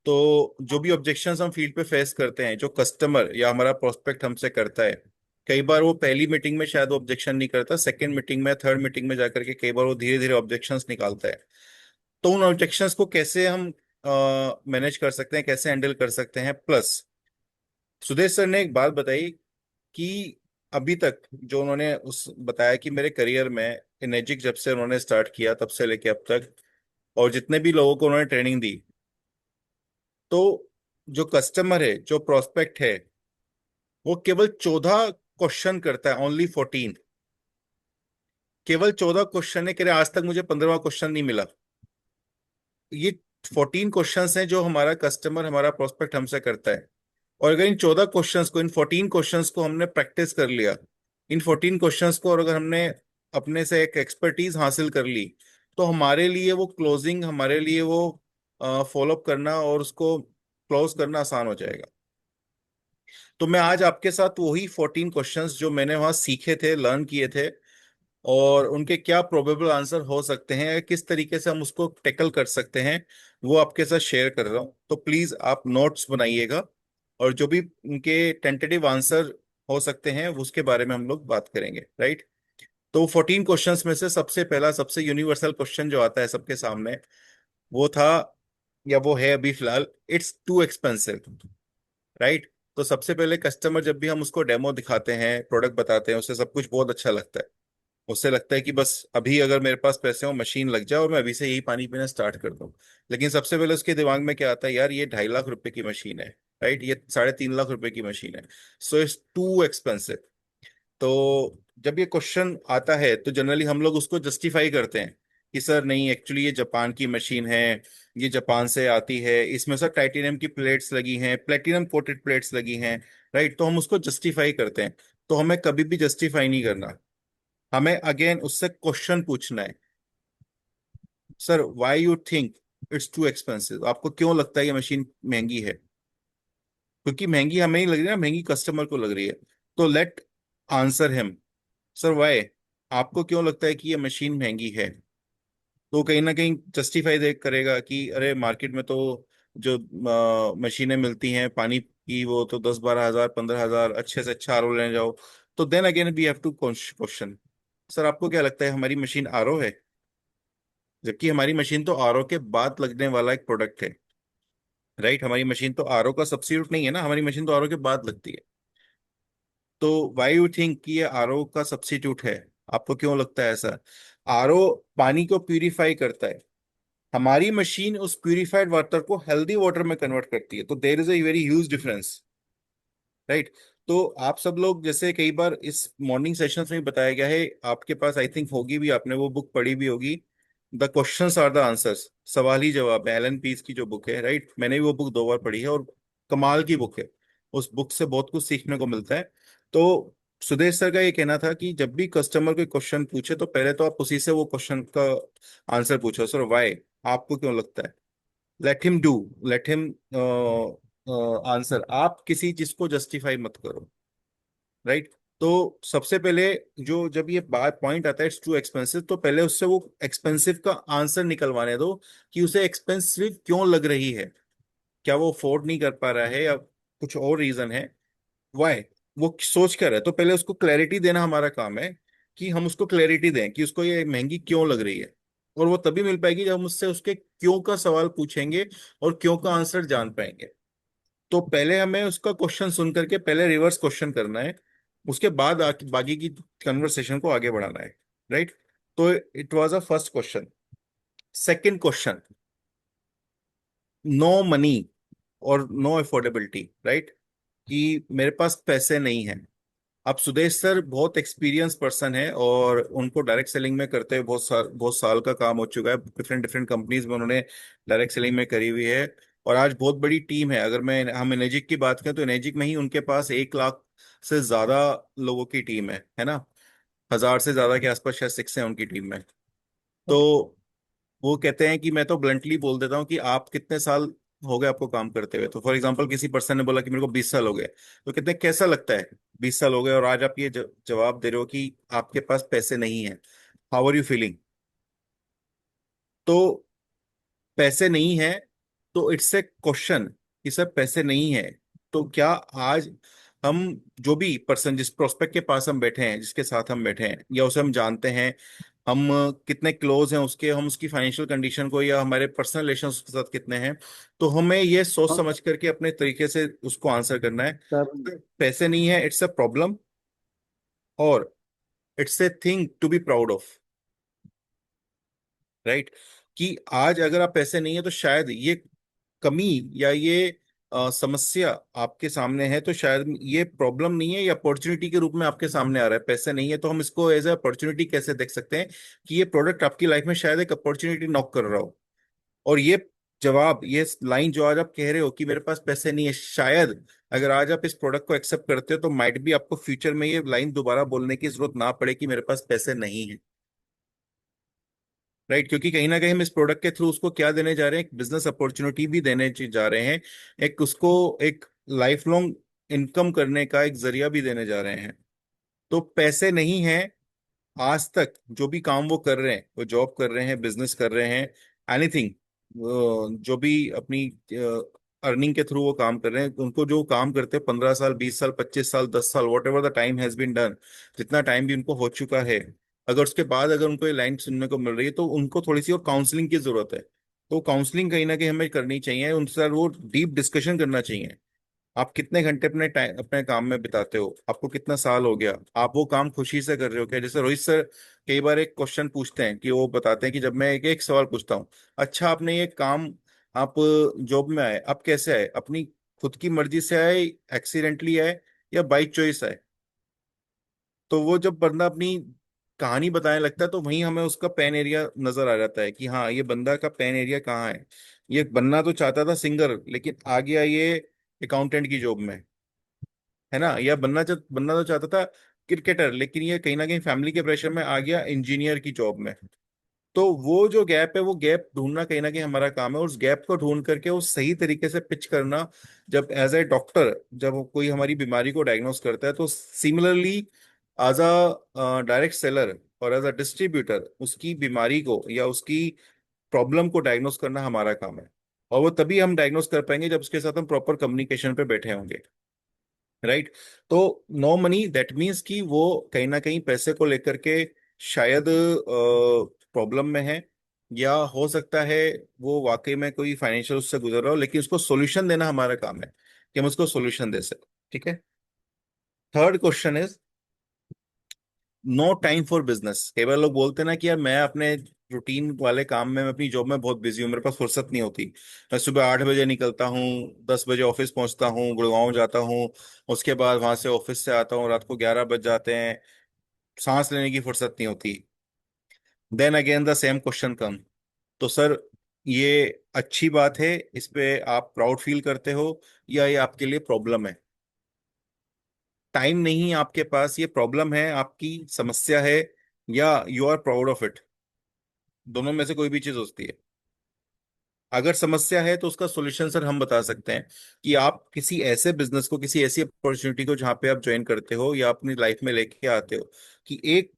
तो जो भी ऑब्जेक्शंस हम फील्ड पे फेस करते हैं, जो कस्टमर या हमारा प्रोस्पेक्ट हमसे करता है, कई बार वो पहली मीटिंग में शायद वो ऑब्जेक्शन नहीं करता, सेकंड मीटिंग में, थर्ड मीटिंग में जाकर के कई बार वो धीरे धीरे ऑब्जेक्शंस निकालता है। तो उन ऑब्जेक्शंस को कैसे हम मैनेज कर सकते हैं, कैसे हैंडल कर सकते हैं। प्लस सुदेश सर ने एक बात बताई कि अभी तक जो उन्होंने उस बताया कि मेरे करियर में इनेजिक जब से उन्होंने स्टार्ट किया तब से लेके अब तक, और जितने भी लोगों को उन्होंने ट्रेनिंग दी, तो जो कस्टमर है, जो प्रोस्पेक्ट है, वो केवल 14 क्वेश्चन करता है, ओनली 14। केवल 14 क्वेश्चन है, कह रहे आज तक मुझे 15वां क्वेश्चन नहीं मिला। ये 14 क्वेश्चंस हैं जो हमारा कस्टमर, हमारा प्रोस्पेक्ट हमसे करता है। और अगर इन 14 क्वेश्चंस को, इन 14 क्वेश्चंस को हमने प्रैक्टिस कर लिया, इन 14 क्वेश्चंस को, और अगर हमने अपने से एक एक्सपर्टीज हासिल कर ली, तो हमारे लिए वो क्लोजिंग, हमारे लिए वो फॉलो अप करना और उसको क्लोज करना आसान हो जाएगा। तो मैं आज आपके साथ वही 14 क्वेश्चंस जो मैंने वहां सीखे थे, लर्न किए थे, और उनके क्या प्रोबेबल आंसर हो सकते हैं, किस तरीके से हम उसको टैकल कर सकते हैं, वो आपके साथ शेयर कर रहा हूँ। तो प्लीज आप नोट्स बनाइएगा, और जो भी उनके टेंटेटिव आंसर हो सकते हैं उसके बारे में हम लोग बात करेंगे, राइट। तो 14 क्वेश्चंस में से सबसे पहला, सबसे यूनिवर्सल क्वेश्चन जो आता है सबके सामने, वो था, या वो है अभी फिलहाल, इट्स टू एक्सपेंसिव, राइट। तो सबसे पहले कस्टमर जब भी हम उसको डेमो दिखाते हैं, प्रोडक्ट बताते हैं, उसे सब कुछ बहुत अच्छा लगता है। उससे लगता है कि बस अभी अगर मेरे पास पैसे हो, मशीन लग जाए और मैं अभी से यही पानी पीना स्टार्ट कर दूं। लेकिन सबसे पहले उसके दिमाग में क्या आता है, यार ये 2.5 लाख रुपए की मशीन है, राइट, ये 3.5 लाख रुपए की मशीन है, सो इट्स टू एक्सपेंसिव। तो जब ये क्वेश्चन आता है तो जनरली हम लोग उसको जस्टिफाई करते हैं कि सर नहीं, एक्चुअली ये जापान की मशीन है, ये जापान से आती है, इसमें सर टाइटेनियम की प्लेट्स लगी हैं, प्लेटिनम कोटेड प्लेट्स लगी हैं, राइट। तो हम उसको जस्टिफाई करते हैं। तो हमें कभी भी जस्टिफाई नहीं करना, हमें अगेन उससे क्वेश्चन पूछना है, sir why you think it's too expensive, आपको क्यों लगता है ये मशीन महंगी है। क्योंकि महंगी हमें ही लग रही है ना, महंगी कस्टमर को लग रही है। तो let answer him, sir why, आपको क्यों लगता है कि ये मशीन महंगी है। तो कहीं ना कहीं जस्टिफाई देख करेगा कि अरे मार्केट में तो जो मशीनें मिलती हैं पानी की, वो तो 10-12 हजार, 15 हजार, अच्छे से अच्छा आरओ लेने जाओ। तो then again we have to question, sir आपको क्या लगता है हमारी मशीन आरओ है, जबकि हमारी मशीन तो आरओ के बाद लगने वाला एक प्रोडक्ट है, राइट। हमारी मशीन तो आरओ का सब्स्टिट्यूट नहीं है ना, हमारी मशीन तो आरओ के बाद लगती है। तो वाई यू थिंक कि ये आरओ का सब्स्टिट्यूट है, आपको क्यों लगता है ऐसा। आरओ पानी को प्यूरिफाई करता है, हमारी मशीन उस प्यूरिफाइड वाटर को हेल्दी वाटर में कन्वर्ट करती है। तो there is a very huge difference, right. तो आप सब लोग, जैसे कई बार इस मॉर्निंग सेशंस में बताया गया है, आपके पास आई थिंक होगी भी, आपने वो बुक पढ़ी भी होगी, the questions are the answers, सवाल ही जवाब है, एलन पीस की जो बुक है, राइट। मैंने भी वो बुक 2 बार पढ़ी है, और कमाल की बुक है। उस बुक से बहुत कुछ सीखने को मिलता है। तो सुदेश सर का ये कहना था कि जब भी कस्टमर कोई क्वेश्चन पूछे तो पहले तो आप उसी से वो क्वेश्चन का आंसर पूछो, सर वाई, आपको क्यों लगता है, let him do, let him answer, आप किसी चीज को जस्टिफाई मत करो, राइट। तो सबसे पहले जो जब ये बात पॉइंट आता है इट्स टू एक्सपेंसिव, तो पहले उससे वो एक्सपेंसिव का आंसर निकलवाने दो कि उसे एक्सपेंसिव क्यों लग रही है, क्या वो अफोर्ड नहीं कर पा रहा है, या कुछ और रीजन है, वाई, वो सोच कर है। तो पहले उसको क्लैरिटी देना हमारा काम है, कि हम उसको क्लैरिटी दें कि उसको ये महंगी क्यों लग रही है। और वो तभी मिल पाएगी जब हम उससे उसके क्यों का सवाल पूछेंगे और क्यों का आंसर जान पाएंगे। तो पहले हमें उसका क्वेश्चन सुन करके पहले रिवर्स क्वेश्चन करना है, उसके बाद बाकी की कन्वर्सेशन को आगे बढ़ाना है, राइट। तो it was a first question. Second question, no money और नो अफोर्डेबिलिटी, राइट, कि मेरे पास पैसे नहीं है। अब सुदेश सर बहुत एक्सपीरियंस पर्सन है, और उनको डायरेक्ट सेलिंग में करते हुए बहुत साल का काम हो चुका है, डिफरेंट डिफरेंट कंपनीज में उन्होंने डायरेक्ट सेलिंग में करी हुई है। और आज बहुत बड़ी टीम है, अगर मैं हम एनर्जिक की बात करें तो एनर्जिक में ही उनके पास 1 लाख से ज्यादा लोगों की टीम है ना। 1000 से ज्यादा के आसपास शायद सिक्स है उनकी टीम में। तो वो कहते हैं कि मैं तो ब्लंटली बोल देता हूँ कि आप कितने साल हो गए आपको काम करते हुए। तो फॉर एग्जांपल किसी पर्सन ने बोला कि मेरे को 20 साल हो गए, तो कहते हैं कैसा लगता है 20 साल हो गए और आज आप ये जवाब दे रहे हो कि आपके पास पैसे नहीं है, हाउ आर यू फीलिंग। तो पैसे नहीं है, तो इट्स ए क्वेश्चन कि सर पैसे नहीं है, तो क्या आज हम, जो भी पर्सन जिस प्रोस्पेक्ट के पास हम बैठे हैं, जिसके साथ हम बैठे हैं, या उसे हम जानते हैं, हम कितने क्लोज हैं उसके, हम उसकी फाइनेंशियल कंडीशन को या हमारे पर्सनल रिलेशन उसके साथ कितने हैं, तो हमें ये सोच हाँ समझ करके अपने तरीके से उसको आंसर करना है। सर। पैसे नहीं है, इट्स अ प्रॉब्लम, और it's a thing to be proud of, right? कि आज अगर आप पैसे नहीं है तो शायद ये कमी या ये समस्या आपके सामने है, तो शायद ये प्रॉब्लम नहीं है, ये अपॉर्चुनिटी के रूप में आपके सामने आ रहा है। पैसे नहीं है तो हम इसको एज ए अपॉर्चुनिटी कैसे देख सकते हैं कि ये प्रोडक्ट आपकी लाइफ में शायद एक अपॉर्चुनिटी नॉक कर रहा हो। और ये जवाब, ये लाइन जो आज आप कह रहे हो कि मेरे पास पैसे नहीं है, शायद अगर आज आप इस प्रोडक्ट को एक्सेप्ट करते हो तो माइट भी आपको फ्यूचर में ये लाइन दोबारा बोलने की जरूरत ना पड़े कि मेरे पास पैसे नहीं है, राइट? क्योंकि कहीं ना कहीं हम इस प्रोडक्ट के थ्रू उसको क्या देने जा रहे हैं, एक बिजनेस अपॉर्चुनिटी भी देने जा रहे हैं, एक उसको एक लाइफ लॉन्ग इनकम करने का एक जरिया भी देने जा रहे हैं। तो पैसे नहीं है, आज तक जो भी काम वो कर रहे हैं, वो जॉब कर रहे हैं, बिजनेस कर रहे हैं, एनीथिंग, जो भी अपनी अर्निंग के थ्रू वो काम कर रहे हैं, उनको जो काम करते हैं 15 साल, 20 साल, 25 साल, 10 साल, whatever the time has been done, जितना टाइम भी उनको हो चुका है, अगर उसके बाद अगर उनको ये लाइन सुनने को मिल रही है तो उनको थोड़ी सी और काउंसलिंग की जरूरत है। तो काउंसलिंग कहीं ना कहीं हमें करनी चाहिए उनसे, वो डीप डिस्कशन करना चाहिए। आप कितने घंटे अपने टाइम अपने काम में बिताते हो, आपको कितना साल हो गया, आप वो काम खुशी से कर रहे हो क्या? जैसे रोहित सर कई बार एक क्वेश्चन पूछते हैं, कि वो बताते हैं कि जब मैं एक सवाल पूछता हूँ, अच्छा आपने ये काम, आप जॉब में आए, आप कैसे आए, अपनी खुद की मर्जी से आए, एक्सीडेंटली आए, या बाई चॉइस आए? तो वो जब बंदा अपनी कहानी बताने लगता है तो वहीं हमें उसका पेन एरिया नजर आ जाता है कि हाँ, ये बंदा का पेन एरिया कहाँ है। ये बनना तो चाहता था सिंगर, लेकिन आ गया ये अकाउंटेंट की जॉब में, है ना? या बनना तो चाहता था क्रिकेटर, लेकिन ये कहीं ना कहीं फैमिली के प्रेशर में आ गया इंजीनियर की जॉब में। तो वो जो गैप है, वो गैप ढूंढना कहीं ना कहीं हमारा काम है, उस गैप को ढूंढ करके वो सही तरीके से पिच करना। जब एज ए डॉक्टर, जब कोई हमारी बीमारी को डायग्नोस करता है, तो similarly as a direct seller और एज अ डिस्ट्रीब्यूटर उसकी बीमारी को या उसकी प्रॉब्लम को डायग्नोस करना हमारा काम है। और वो तभी हम डायग्नोस कर पाएंगे जब उसके साथ हम प्रॉपर कम्युनिकेशन पे बैठे होंगे, राइट? तो नो मनी दैट मीन्स कि वो कहीं ना कहीं पैसे को लेकर के शायद प्रॉब्लम में है, या हो सकता है वो वाकई में कोई फाइनेंशियल उससे गुजर रहा हो, लेकिन उसको सोल्यूशन देना हमारा काम है कि हम उसको सोल्यूशन दे सकें। ठीक है। Third question is no time for business. कई बार लोग बोलते हैं ना कि यार मैं अपने रूटीन वाले काम में, मैं अपनी जॉब में बहुत बिजी हूँ, मेरे पास फुर्सत नहीं होती। मैं सुबह 8 बजे निकलता हूँ, 10 बजे ऑफिस पहुंचता हूँ, गुड़गांव जाता हूँ, उसके बाद वहां से ऑफिस से आता हूँ, रात को 11 बज जाते हैं, सांस लेने की फुर्सत नहीं होती। Then again the same question come. तो सर, ये अच्छी बात है, इस पे आप प्राउड फील करते हो, या ये आपके लिए प्रॉब्लम है? टाइम नहीं आपके पास, ये प्रॉब्लम है, आपकी समस्या है, या you are proud of it? दोनों में से कोई भी चीज होती है। अगर समस्या है तो उसका सॉल्यूशन सर हम बता सकते हैं कि आप किसी ऐसे बिजनेस को, किसी ऐसी अपॉर्चुनिटी को जहां पे आप ज्वाइन करते हो या अपनी लाइफ में लेके आते हो, कि एक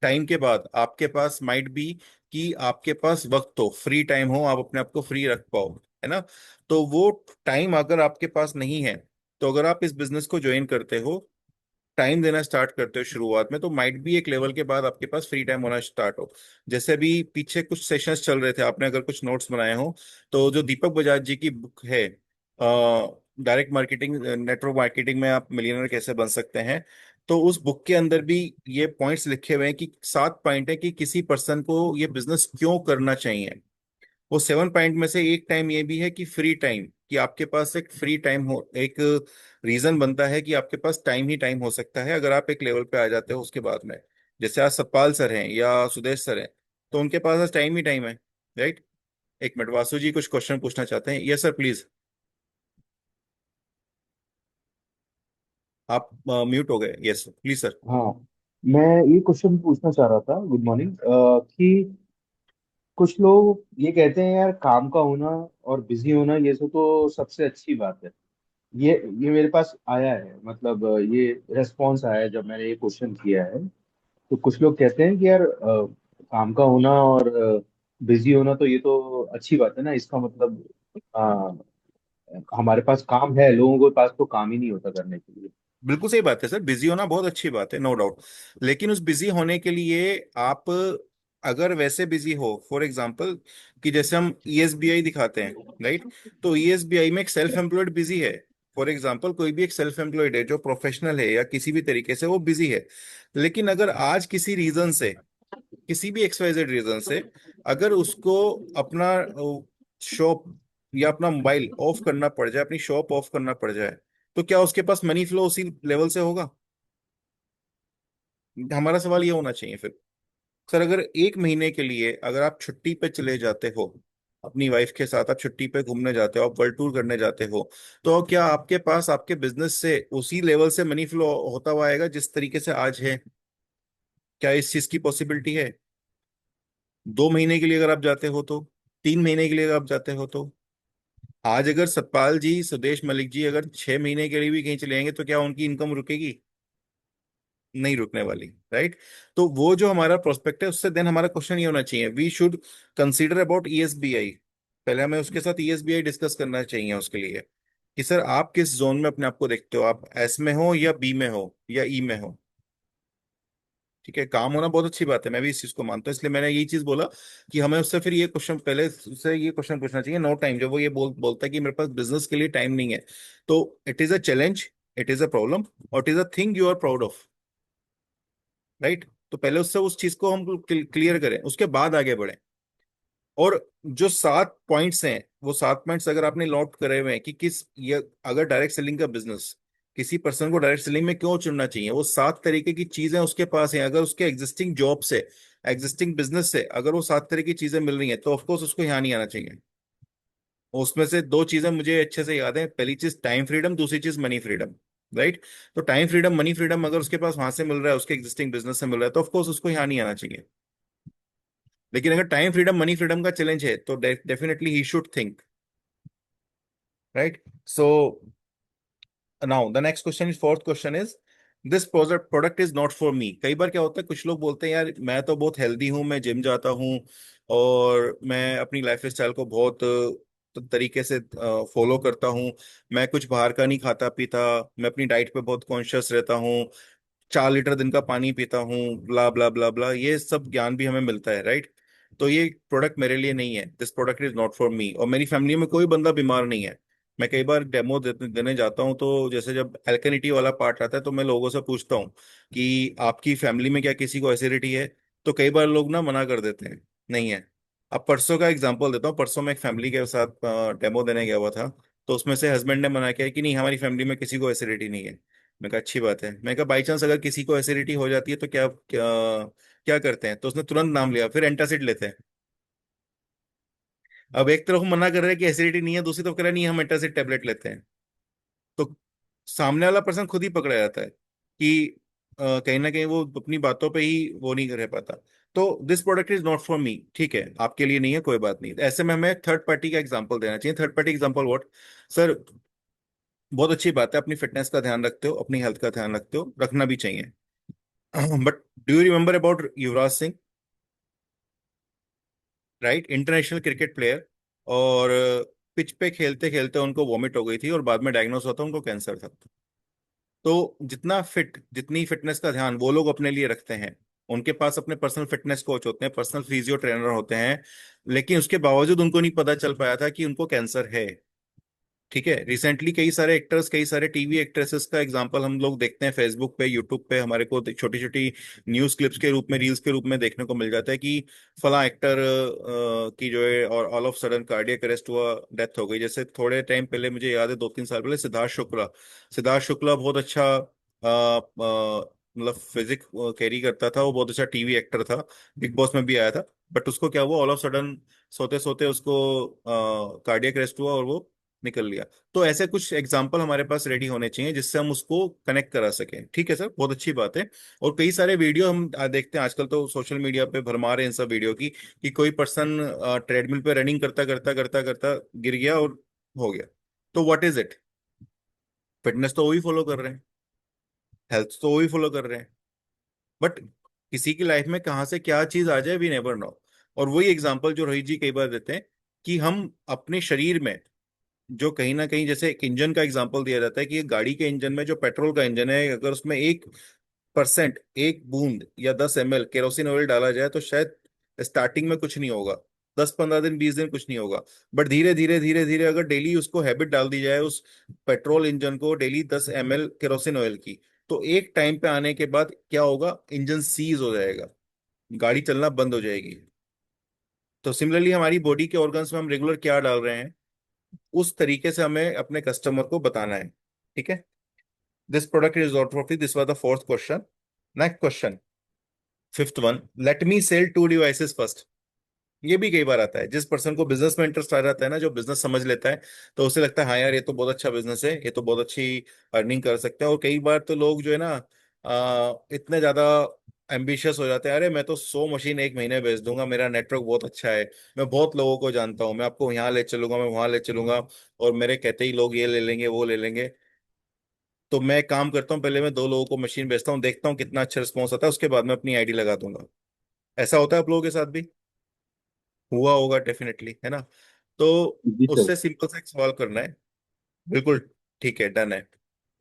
टाइम के बाद आपके पास माइट बी कि आपके पास वक्त हो, फ्री टाइम हो, आप अपने आप को फ्री रख पाओ, है ना? तो वो टाइम अगर आपके पास नहीं है, तो अगर आप इस बिजनेस को ज्वाइन करते हो, टाइम देना स्टार्ट करते हो शुरुआत में, तो माइट भी एक लेवल के बाद आपके पास फ्री टाइम होना स्टार्ट हो। जैसे अभी पीछे कुछ सेशंस चल रहे थे, आपने अगर कुछ नोट्स बनाए हो, तो जो दीपक बजाज जी की बुक है, डायरेक्ट मार्केटिंग, नेटवर्क मार्केटिंग में आप मिलियनर कैसे बन सकते हैं, तो उस बुक के अंदर भी ये पॉइंट्स लिखे हुए हैं कि 7 पॉइंट है कि किसी पर्सन को ये बिजनेस क्यों करना चाहिए। वो 7 पॉइंट में से एक टाइम ये भी है कि फ्री टाइम, कि आपके पास एक फ्री टाइम हो, एक रीजन बनता है कि आपके पास टाइम ही टाइम हो सकता है अगर आप एक लेवल पे आ जाते हो उसके बाद में। जैसे आज सतपाल सर हैं या सुदेश सर हैं, तो उनके पास आज टाइम ही टाइम है, राइट? एक मिनट, वासु जी कुछ क्वेश्चन पूछना चाहते हैं? Yes sir, please. आप म्यूट हो गए। Yes please sir. हाँ, मैं ये क्वेश्चन पूछना चाह रहा था, गुड मॉर्निंग, कि कुछ लोग ये कहते हैं यार काम का होना और बिजी होना ये तो सबसे अच्छी बात है। ये मेरे पास आया है, मतलब ये रेस्पॉन्स आया है जब मैंने ये क्वेश्चन किया है। तो कुछ लोग कहते हैं कि यार काम का होना और बिजी होना तो ये तो अच्छी बात है ना, इसका मतलब हाँ, हमारे पास काम है, लोगों के पास तो काम ही नहीं होता करने के लिए। बिल्कुल सही बात है सर, बिजी होना बहुत अच्छी बात है, नो डाउट। लेकिन उस बिजी होने के लिए आप अगर वैसे बिजी हो, फॉर एग्जांपल कि जैसे हम ईएसबीआई दिखाते हैं, राइट? तो ईएसबीआई में एक सेल्फ एम्प्लॉयड बिजी है। फॉर एग्जांपल कोई भी एक सेल्फ एम्प्लॉयड है जो प्रोफेशनल है या किसी भी तरीके से वो बिजी है। लेकिन अगर आज किसी रीजन से, किसी भी एक्सवाइजेड रीजन से, अगर उसको अपना शॉप या अपना मोबाइल ऑफ करना पड़ जाए, अपनी शॉप ऑफ करना पड़ जाए, तो क्या उसके पास मनी फ्लो उसी लेवल से होगा? हमारा सवाल ये होना चाहिए फिर। सर अगर एक महीने के लिए अगर आप छुट्टी पे चले जाते हो, अपनी वाइफ के साथ आप छुट्टी पे घूमने जाते हो, आप वर्ल्ड टूर करने जाते हो, तो क्या आपके पास आपके बिजनेस से उसी लेवल से मनी फ्लो होता हुआ आएगा जिस तरीके से आज है? क्या इस चीज की पॉसिबिलिटी है? 2 महीने के लिए अगर आप जाते हो तो, 3 महीने के लिए अगर आप जाते हो तो, आज अगर सतपाल जी, सुदेश मलिक जी अगर 6 महीने के लिए भी कहीं चले जाएंगे तो क्या उनकी इनकम रुकेगी? नहीं रुकने वाली, राइट? तो वो जो हमारा प्रोस्पेक्ट है उससे देन हमारा क्वेश्चन ये होना चाहिए, we should consider about ESBI. पहले हमें उसके साथ ईएसबीआई डिस्कस करना चाहिए उसके लिए, कि सर आप किस जोन में अपने आप को देखते हो, आप एस में हो या बी में हो या ई में हो? ठीक है, काम होना बहुत अच्छी बात है, मैं भी इस चीज को मानता हूँ, इसलिए मैंने यही चीज बोला कि हमें उससे फिर ये क्वेश्चन, पहले उससे ये क्वेश्चन पूछना चाहिए, नो टाइम। जब वो ये बोलता है कि मेरे पास बिजनेस के लिए टाइम नहीं है, तो it is a challenge, it is a problem, और it is a thing you are proud of, right? तो पहले उससे उस चीज को हम क्लियर करें, उसके बाद आगे बढ़े। और जो 7 पॉइंट्स हैं, वो 7 पॉइंट्स अगर आपने नोट करे हुए हैं कि किस ये, अगर डायरेक्ट सेलिंग का बिजनेस, किसी पर्सन को डायरेक्ट सेलिंग में क्यों चुनना चाहिए, वो 7 तरीके की चीजें उसके पास हैं, अगर उसके एग्जिस्टिंग जॉब से, एग्जिस्टिंग बिजनेस से अगर वो 7 तरह की चीजें मिल रही हैं, तो ऑफकोर्स उसको यहाँ नहीं आना चाहिए। उसमें से 2 चीजें मुझे अच्छे से याद है, पहली चीज टाइम फ्रीडम, दूसरी चीज मनी फ्रीडम, राइट? तो टाइम फ्रीडम, मनी फ्रीडम अगर उसके पास वहां से मिल रहा है, उसके एग्जिस्टिंग बिजनेस से मिल रहा है, तो ऑफकोर्स उसको यहाँ नहीं आना चाहिए। लेकिन अगर टाइम फ्रीडम मनी फ्रीडम का चैलेंज है तो definitely he should think, right? So now the next question is, fourth question is, this product is not for मी। कई बार क्या होता है, कुछ लोग बोलते हैं यार मैं तो बहुत हेल्दी हूँ, मैं जिम जाता हूँ और मैं अपनी लाइफ स्टाइल को बहुत तरीके से फॉलो करता हूँ, मैं कुछ बाहर का नहीं खाता पीता, मैं अपनी डाइट पे बहुत कॉन्शियस रहता हूँ, 4 लीटर दिन का पानी पीता हूँ, ब्ला ब्ला ब्ला ब्ला, ये सब ज्ञान भी हमें मिलता है, राइट? तो ये प्रोडक्ट मेरे लिए नहीं है, this product is not for मी। और मेरी फैमिली में कोई बंदा बीमार नहीं है। मैं कई बार डेमो देने जाता हूँ, तो जैसे जब एल्केनिटी वाला पार्ट आता है तो मैं लोगों से पूछता हूँ कि आपकी फैमिली में क्या किसी को एसिडिटी है? तो कई बार लोग ना मना कर देते हैं, नहीं है। अब परसों का एग्जांपल देता हूँ, परसों मैं एक फैमिली के साथ डेमो देने गया हुआ था, तो उसमें से हस्बैंड ने मना किया कि नहीं हमारी फैमिली में किसी को एसिडिटी नहीं है। मैं कहा अच्छी बात है। मैं कहा बाई चांस अगर किसी को एसिडिटी हो जाती है तो क्या क्या, क्या करते हैं? तो उसने तुरंत नाम लिया, फिर एंटासिड लेते हैं। अब एक तरफ मना कर रहे हैं कि एसिडिटी नहीं है, दूसरी तरफ कह रहा है नहीं हम एंटासिड टेबलेट लेते हैं। तो सामने वाला पर्सन खुद ही पकड़ा जाता है कि कहीं ना कहीं वो अपनी बातों पे ही वो नहीं रह पाता। तो this product is not for मी, ठीक है, आपके लिए नहीं है, कोई बात नहीं। ऐसे में हमें थर्ड पार्टी का एग्जांपल देना चाहिए। Third party example what? Sir बहुत अच्छी बात है, अपनी फिटनेस का ध्यान रखते हो, अपनी हेल्थ का ध्यान रखते हो, रखना भी चाहिए। But do you remember about Yuvraj Singh, right? International cricket player, और पिच पे खेलते खेलते उनको वॉमिट हो गई थी और बाद में डायग्नोस होता उनको कैंसर था। तो जितना फिट, जितनी फिटनेस का ध्यान वो लोग अपने लिए रखते हैं, उनके पास अपने पर्सनल फिटनेस कोच होते हैं, पर्सनल फिजियो ट्रेनर होते हैं, लेकिन उसके बावजूद उनको नहीं पता चल पाया था कि उनको कैंसर है। ठीक है, रिसेंटली कई सारे एक्टर्स, कई सारे टीवी एक्ट्रेसेस का एग्जांपल हम लोग देखते हैं फेसबुक पे, यूट्यूब पे, हमारे को छोटी छोटी न्यूज क्लिप्स के रूप में, रील्स के रूप में देखने को मिल जाता है कि फला एक्टर की जो है और all of sudden cardiac arrest हुआ, डेथ हो गई। जैसे थोड़े टाइम पहले मुझे याद है, 2-3 साल पहले सिद्धार्थ शुक्ला, सिद्धार्थ शुक्ला बहुत अच्छा मतलब फिजिक कैरी करता था, वो बहुत अच्छा टीवी एक्टर था, बिग बॉस में भी आया था। बट उसको क्या हुआ, ऑल ऑफ सडन सोते सोते उसको कार्डियक अरेस्ट हुआ और वो निकल लिया। तो ऐसे कुछ एग्जाम्पल हमारे पास रेडी होने चाहिए जिससे हम उसको कनेक्ट करा सकें। ठीक है सर, बहुत अच्छी बात है। और कई सारे वीडियो हम देखते हैं आजकल, तो सोशल मीडिया पे भरमार है इन सब वीडियो की, कि कोई पर्सन ट्रेडमिल पे रनिंग करता करता करता करता गिर गया और हो गया। तो व्हाट इज इट? फिटनेस तो वही फॉलो कर रहे हैं, हेल्थ तो वही फॉलो कर रहे हैं, बट किसी की लाइफ में कहाँ से क्या चीज आ जाए वी नेवर नो। और वही एग्जांपल जो रोहित जी कई बार देते हैं कि हम अपने शरीर में जो कहीं ना कहीं, जैसे एक इंजन का एग्जांपल दिया जाता है कि एक गाड़ी के इंजन में जो पेट्रोल का इंजन है, अगर उसमें 1%, एक बूंद या 10 ml केरोसिन ऑयल डाला जाए तो शायद स्टार्टिंग में कुछ नहीं होगा, 10 15 दिन 20 दिन कुछ नहीं होगा। बट धीरे धीरे धीरे धीरे अगर डेली उसको हैबिट डाल दी जाए उस पेट्रोल इंजन को डेली 10 ml केरोसिन ऑयल की, तो एक टाइम पे आने के बाद क्या होगा, इंजन सीज हो जाएगा, गाड़ी चलना बंद हो जाएगी। तो सिमिलरली हमारी बॉडी के ऑर्गन्स में हम रेगुलर क्या डाल रहे हैं, उस तरीके से हमें अपने कस्टमर को बताना है। ठीक है। This product is not for free, this was the fourth question. Next question, fifth one, let me sell 2 devices first. ये भी कई बार आता है, जिस पर्सन को बिजनेस में इंटरेस्ट आ जाता है ना, जो बिजनेस समझ लेता है, तो उसे लगता है हाँ यार ये तो बहुत अच्छा बिजनेस है, ये तो बहुत अच्छी अर्निंग कर सकते हैं। और कई बार तो लोग जो है ना इतने ज्यादा एम्बिशियस हो जाते हैं, अरे मैं तो 100 मशीन एक महीने बेच दूंगा, मेरा नेटवर्क बहुत अच्छा है, मैं बहुत लोगों को जानता हूँ, मैं आपको यहाँ ले चलूंगा, मैं वहां ले चलूंगा, और मेरे कहते ही लोग ये ले लेंगे वो ले लेंगे। तो मैं काम करता हूँ, पहले मैं 2 लोगों को मशीन बेचता हूँ, देखता हूँ कितना अच्छा रिस्पॉन्स आता है, उसके बाद मैं अपनी आईडी लगा दूंगा। ऐसा होता है आप लोगों के साथ भी हुआ होगा डेफिनेटली, है ना। तो जी सर। उससे सिंपल सा एक सवाल करना है, बिल्कुल ठीक है, डन है।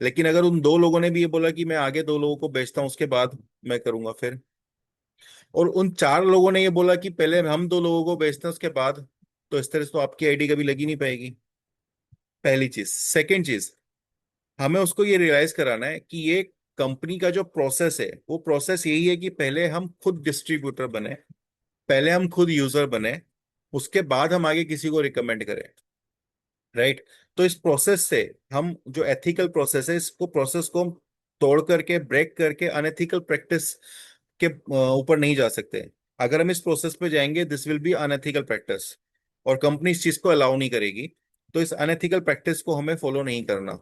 लेकिन अगर उन 2 लोगों ने भी ये बोला कि मैं आगे 2 लोगों को बेचता हूँ उसके बाद मैं करूंगा फिर, और उन 4 लोगों ने ये बोला कि पहले हम 2 लोगों को बेचते हैं उसके बाद, तो इस तरह से तो आपकी आईडी कभी लगी नहीं पाएगी। पहली चीज। सेकेंड चीज, हमें उसको ये रियलाइज कराना है कि ये कंपनी का जो प्रोसेस है वो प्रोसेस यही है कि पहले हम खुद डिस्ट्रीब्यूटर बने, पहले हम खुद यूजर बने, उसके बाद हम आगे किसी को रिकमेंड करें। राइट। तो इस प्रोसेस से हम जो एथिकल प्रोसेस है, इसको प्रोसेस को हम तोड़ करके ब्रेक करके अनएथिकल प्रैक्टिस के ऊपर नहीं जा सकते। अगर हम इस प्रोसेस पे जाएंगे this will be unethical practice, और कंपनी इस चीज को अलाउ नहीं करेगी। तो इस अनएथिकल प्रैक्टिस को हमें फॉलो नहीं करना,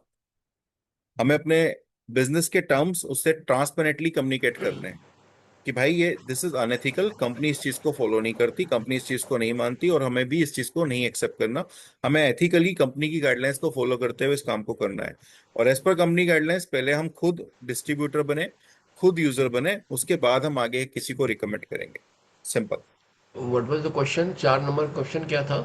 हमें अपने बिजनेस के टर्म्स उससे ट्रांसपेरेंटली कम्युनिकेट करने हैं कि भाई ये दिस इज अनएथिकल, कंपनी इस चीज को फॉलो नहीं करती, कंपनी इस चीज को नहीं मानती, और हमें भी इस चीज को नहीं एक्सेप्ट करना। हमें एथिकली कंपनी की गाइडलाइंस को फॉलो करते हुए इस काम को करना है। और एज पर कंपनी गाइडलाइंस पहले हम खुद डिस्ट्रीब्यूटर बने, खुद यूजर बने, उसके बाद हम आगे किसी को रिकमेंड करेंगे। Simple. What was the question? 4 number question क्या था?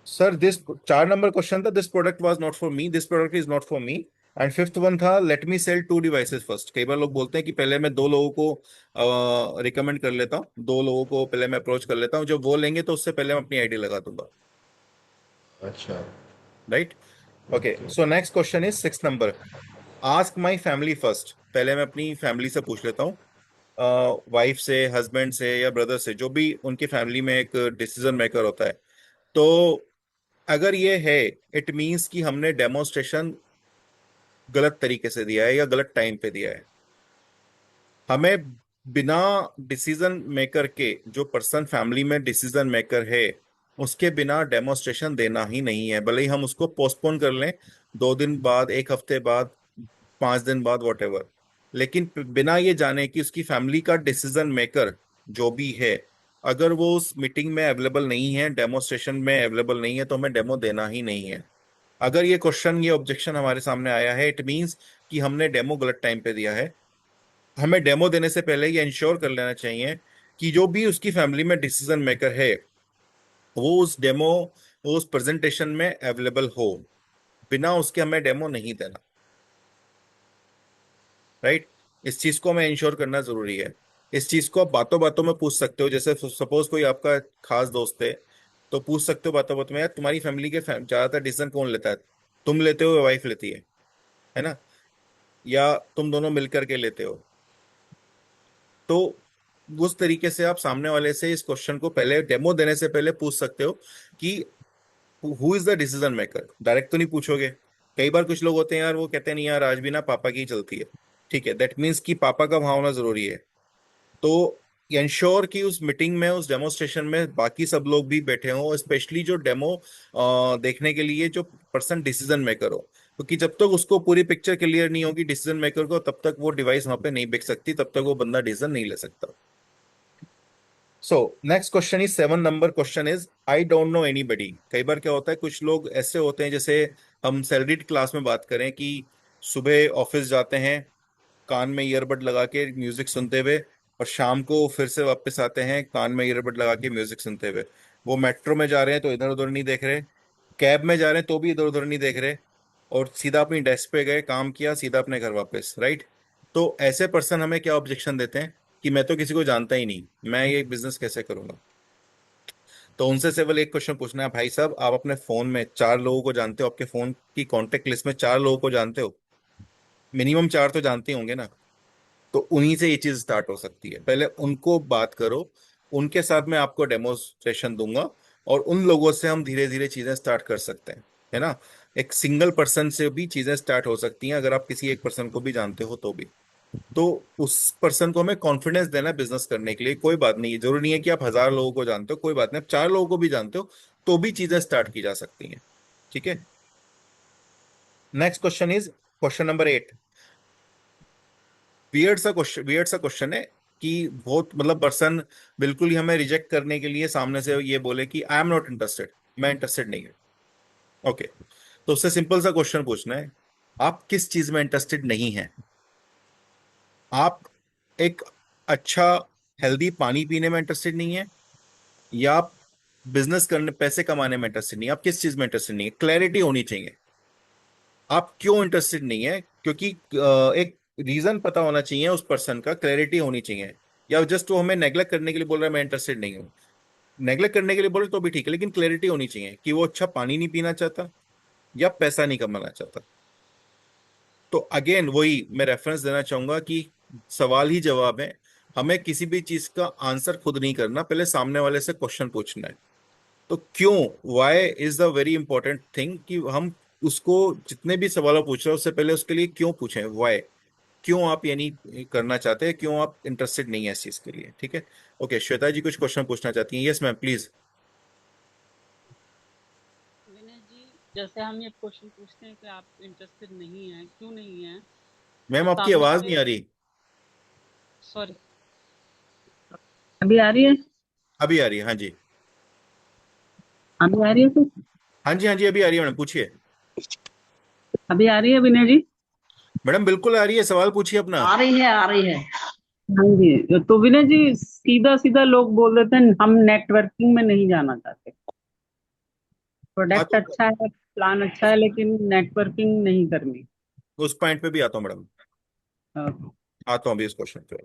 सर दिस 4 नंबर क्वेश्चन था, this product was not for me, this product is not for me. And fifth one था, let me sell 2 devices first. कई बार लोग बोलते हैं कि पहले मैं 2 लोगों को रिकमेंड कर लेता हूँ, 2 लोगों को पहले मैं अप्रोच कर लेता हूँ, जब वो लेंगे तो उससे पहले मैं अपनी आईडी लगा दूंगा। अच्छा। Right. Okay, okay. So next question is 6 number, ask my family first. पहले मैं अपनी फैमिली से पूछ लेता हूँ, वाइफ से, हस्बैंड से या ब्रदर से, जो भी उनकी फैमिली में एक डिसीजन मेकर होता है। तो अगर ये है, इट मीन्स कि हमने डेमोन्स्ट्रेशन गलत तरीके से दिया है या गलत टाइम पे दिया है। हमें बिना डिसीजन मेकर के, जो पर्सन फैमिली में डिसीजन मेकर है, उसके बिना डेमोन्स्ट्रेशन देना ही नहीं है, भले ही हम उसको पोस्टपोन कर लें 2 दिन बाद, एक हफ्ते बाद, 5 दिन बाद, वॉट एवर। लेकिन बिना ये जाने कि उसकी फैमिली का डिसीजन मेकर जो भी है, अगर वो उस मीटिंग में अवेलेबल नहीं है, डेमोन्स्ट्रेशन में अवेलेबल नहीं है, तो हमें डेमो देना ही नहीं है। अगर ये क्वेश्चन, ये ऑब्जेक्शन हमारे सामने आया है, इट मीन्स कि हमने डेमो गलत टाइम पे दिया है। हमें डेमो देने से पहले ये इंश्योर कर लेना चाहिए कि जो भी उसकी फैमिली में डिसीजन मेकर है वो उस डेमो, वो उस प्रेजेंटेशन में अवेलेबल हो। बिना उसके हमें डेमो नहीं देना। राइट। इस चीज को हमें इंश्योर करना जरूरी है। इस चीज को आप बातों बातों में पूछ सकते हो, जैसे सपोज कोई आपका खास दोस्त है, तो पूछ सकते हो बातों बातों में, यार तुम्हारी फैमिली के ज्यादातर डिसीजन कौन लेता है, तुम लेते हो या वाइफ लेती है ना, या तुम दोनों मिलकर के लेते हो। तो उस तरीके से आप सामने वाले से इस क्वेश्चन को पहले डेमो देने से पहले पूछ सकते हो कि who is the decision maker. Direct तो नहीं पूछोगे। कई बार कुछ लोग होते हैं यार, वो कहते हैं नहीं यार आज भी ना पापा की ही चलती है। ठीक है, दैट मीन्स कि पापा का वहां होना जरूरी है। तो इंश्योर कि उस मीटिंग में, उस डेमोस्ट्रेशन में बाकी सब लोग भी बैठे हों, स्पेशली जो डेमो देखने के लिए जो पर्सन डिसीजन मेकर हो, क्योंकि जब तक उसको पूरी पिक्चर क्लियर नहीं होगी डिसीजन मेकर को, तब तक वो डिवाइस वहां पे नहीं बिक सकती, तब तक वो बंदा डिसीजन नहीं ले सकता। So next question is 7 number question is, I don't know anybody. कई बार क्या होता है, कुछ लोग ऐसे होते हैं, जैसे हम सैलरीड क्लास में बात करें कि सुबह ऑफिस जाते हैं कान में ईयरबड लगा के म्यूजिक सुनते हुए, और शाम को फिर से वापस आते हैं कान में ईयरबड लगा के म्यूजिक सुनते हुए। वो मेट्रो में जा रहे हैं तो इधर उधर नहीं देख रहे, कैब में जा रहे हैं तो भी इधर उधर नहीं देख रहे, और सीधा अपनी डेस्क पे गए, काम किया, सीधा अपने घर वापस, राइट। तो ऐसे पर्सन हमें क्या ऑब्जेक्शन देते हैं कि मैं तो किसी को जानता ही नहीं, मैं ये बिजनेस कैसे करूंगा। तो उनसे केवल एक क्वेश्चन पूछना है, भाई साहब आप अपने फोन में 4 लोगों को जानते हो, आपके फोन की कॉन्टेक्ट लिस्ट में 4 लोगों को जानते हो, मिनिमम 4 तो जानते ही होंगे ना। तो उन्हीं से ये चीज स्टार्ट हो सकती है, पहले उनको बात करो, उनके साथ मैं आपको डेमोन्स्ट्रेशन दूंगा, और उन लोगों से हम धीरे धीरे चीजें स्टार्ट कर सकते हैं, है ना। एक सिंगल पर्सन से भी चीजें स्टार्ट हो सकती हैं, अगर आप किसी एक पर्सन को भी जानते हो तो भी। तो उस पर्सन को हमें कॉन्फिडेंस देना है बिजनेस करने के लिए, कोई बात नहीं है, जरूरी नहीं है कि आप 1000 लोगों को जानते हो, कोई बात नहीं, आप 4 लोगों को भी जानते हो तो भी चीजें स्टार्ट की जा सकती हैं। ठीक है। Next question is question number 8। Weird सा क्वेश्चन है कि बहुत मतलब पर्सन बिल्कुल ही हमें रिजेक्ट करने के लिए सामने से ये बोले कि आई एम नॉट इंटरेस्टेड, मैं इंटरेस्टेड नहीं हूँ। ओके। तो उससे सिंपल सा क्वेश्चन पूछना है, आप किस चीज में इंटरेस्टेड नहीं है। आप एक अच्छा हेल्दी पानी पीने में इंटरेस्टेड नहीं है, या आप बिजनेस करने पैसे कमाने में इंटरेस्टेड नहीं है, आप किस चीज में इंटरेस्टेड नहीं है, क्लैरिटी होनी चाहिए। आप क्यों इंटरेस्टेड नहीं है, क्योंकि एक रीजन पता होना चाहिए उस पर्सन का, क्लैरिटी होनी चाहिए। या जस्ट वो हमें नेग्लेक्ट करने के लिए बोल रहा है मैं इंटरेस्टेड नहीं हूँ, नेग्लेक्ट करने के लिए बोले तो भी ठीक है, लेकिन क्लैरिटी होनी चाहिए कि वो अच्छा पानी नहीं पीना चाहता या पैसा नहीं कमाना चाहता। तो अगेन वही मैं रेफरेंस देना चाहूंगा कि सवाल ही जवाब है, हमें किसी भी चीज का आंसर खुद नहीं करना, पहले सामने वाले से क्वेश्चन पूछना है। तो क्यों, why is the very important thing, कि हम उसको जितने भी सवाल पूछ रहे हैं उससे पहले उसके लिए क्यों पूछें, वाई, क्यों आप ये नहीं करना चाहते हैं, क्यों आप इंटरेस्टेड नहीं है इस चीज के लिए। ठीक है। ओके, श्वेता जी कुछ क्वेश्चन पूछना चाहती हैं, यस मैम प्लीज। विनय जी, जैसे हम ये क्वेश्चन पूछते हैं कि आप इंटरेस्टेड नहीं हैं, क्यों नहीं हैं, मैम तो आपकी सामने आवाज वाले, नहीं आ रही। सॉरी, अभी आ रही है? अभी आ रही है, हाँ जी। अभी आ रही है कुछ? हाँ जी, हाँ जी, अभी आ रही है मैडम, पूछिए। अभी आ रही है विनय जी? मैडम बिल्कुल आ रही है, सवाल पूछिए अपना। आ रही है, आ रही है। हाँ जी, तो विनय जी, सीधा सीधा लोग बोल देते हैं हम नेटवर्किंग में नहीं जाना चाहते। हाँ प्रोडक्ट तो अच्छा है, प्लान अच्छा है, लेकिन नेटवर्किंग नहीं करनी। उस पॉइंट पे भी आता हूँ मैडम, अ, आता हूँ अभी उस क्वेश्चन पे।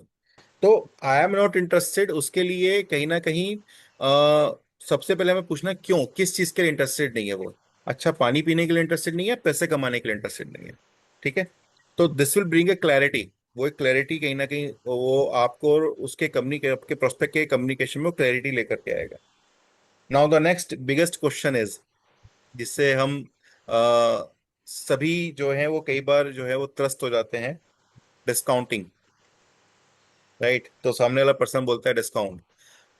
तो आई एम नॉट इंटरेस्टेड, उसके लिए कहीं ना कहीं सबसे पहले हमें पूछना क्यों, किस चीज के लिए इंटरेस्टेड नहीं है वो। अच्छा पानी पीने के लिए इंटरेस्टेड नहीं है, पैसे कमाने के लिए इंटरेस्टेड नहीं है। ठीक है। तो this will bring a clarity, वो एक क्लैरिटी कहीं ना कहीं वो आपको और उसके आपके प्रोस्पेक्ट के कम्युनिकेशन में क्लैरिटी लेकर के आएगा। Now the next biggest question is, जिससे हम सभी जो है वो कई बार जो है वो त्रस्त हो जाते हैं, डिस्काउंटिंग, राइट। तो सामने वाला पर्सन बोलता है डिस्काउंट।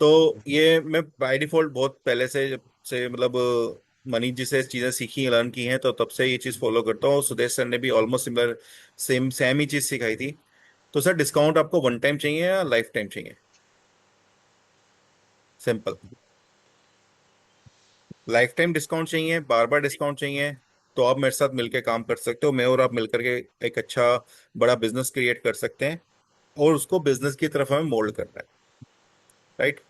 तो ये मैं बाय डिफॉल्ट बहुत पहले से जब से मतलब मनीष जी से चीजें सीखी लर्न की हैं, तो तब से ये चीज फॉलो करता हूँ। सुदेश सर ने भी ऑलमोस्ट सिमिलर सेम सेम ही चीज सिखाई थी। तो सर डिस्काउंट आपको वन टाइम चाहिए या लाइफ टाइम चाहिए, सिंपल। लाइफ टाइम डिस्काउंट चाहिए, बार बार डिस्काउंट चाहिए, तो आप मेरे साथ मिलकर काम कर सकते हो, मैं और आप मिलकर के एक अच्छा बड़ा बिजनेस क्रिएट कर सकते हैं, और उसको बिजनेस की तरफ हमें मोल्ड करना है, राइट।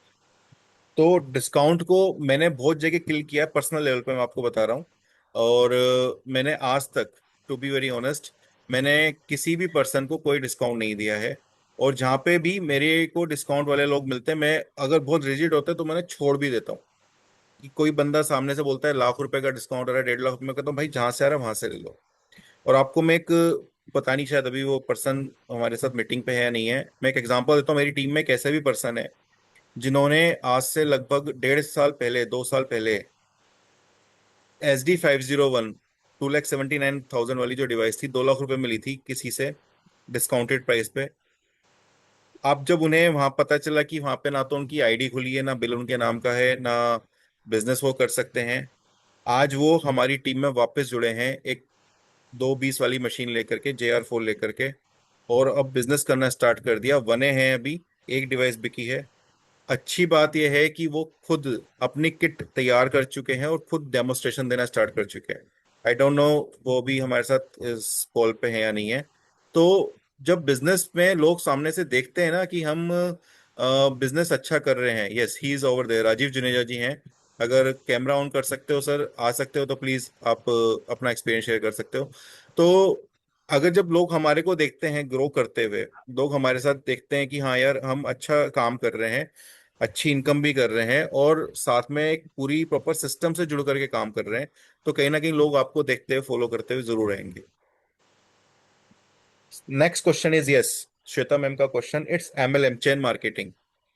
तो डिस्काउंट को मैंने बहुत जगह किल किया है, पर्सनल लेवल पे मैं आपको बता रहा हूँ। और मैंने आज तक, टू बी वेरी ऑनेस्ट, मैंने किसी भी पर्सन को कोई डिस्काउंट नहीं दिया है। और जहाँ पे भी मेरे को डिस्काउंट वाले लोग मिलते हैं, मैं अगर बहुत रिजिड होते हैं तो मैंने छोड़ भी देता हूँ। कि कोई बंदा सामने से बोलता है लाख रुपए का डिस्काउंट आ रहा है, 1.5 लाख, मैं कहता हूँ भाई जहां से आ रहा है वहां से ले लो। और आपको मैं एक, पता नहीं शायद अभी वो पर्सन हमारे साथ मीटिंग पे है या नहीं है, मैं एक एग्जांपल देता हूँ। मेरी टीम में एक ऐसा भी पर्सन है जिन्होंने आज से लगभग 1.5 साल पहले, 2 साल पहले, SD 501 2,79,000 वाली जो डिवाइस थी, 2 लाख रुपए मिली थी किसी से डिस्काउंटेड प्राइस पे। अब जब उन्हें वहां पता चला कि वहां पे ना तो उनकी आईडी खुली है, ना बिल उनके नाम का है, ना बिजनेस वो कर सकते हैं, आज वो हमारी टीम में वापस जुड़े हैं, एक 220 वाली मशीन लेकर के, JR4 लेकर के, और अब बिजनेस करना स्टार्ट कर दिया। बने हैं अभी, एक डिवाइस बिकी है। अच्छी बात यह है कि वो खुद अपनी किट तैयार कर चुके हैं और खुद डेमोस्ट्रेशन देना स्टार्ट कर चुके हैं। आई डोंट नो वो भी हमारे साथ इस कॉल पे है या नहीं है। तो जब बिजनेस में लोग सामने से देखते हैं ना कि हम बिजनेस अच्छा कर रहे हैं। Yes, he is over there. Rajeev Juneja ji हैं। अगर कैमरा ऑन कर सकते हो सर, आ सकते हो तो प्लीज आप अपना एक्सपीरियंस शेयर कर सकते हो। तो अगर जब लोग हमारे को देखते हैं ग्रो करते हुए, लोग हमारे साथ देखते हैं कि हाँ यार हम अच्छा काम कर रहे हैं, अच्छी इनकम भी कर रहे हैं और साथ में एक पूरी प्रॉपर सिस्टम से जुड़ करके काम कर रहे हैं, तो कहीं ना कहीं लोग आपको देखते हुए फॉलो करते हुए जरूर रहेंगे। Next question is yes, Shweta ma'am का question, it's MLM chain marketing.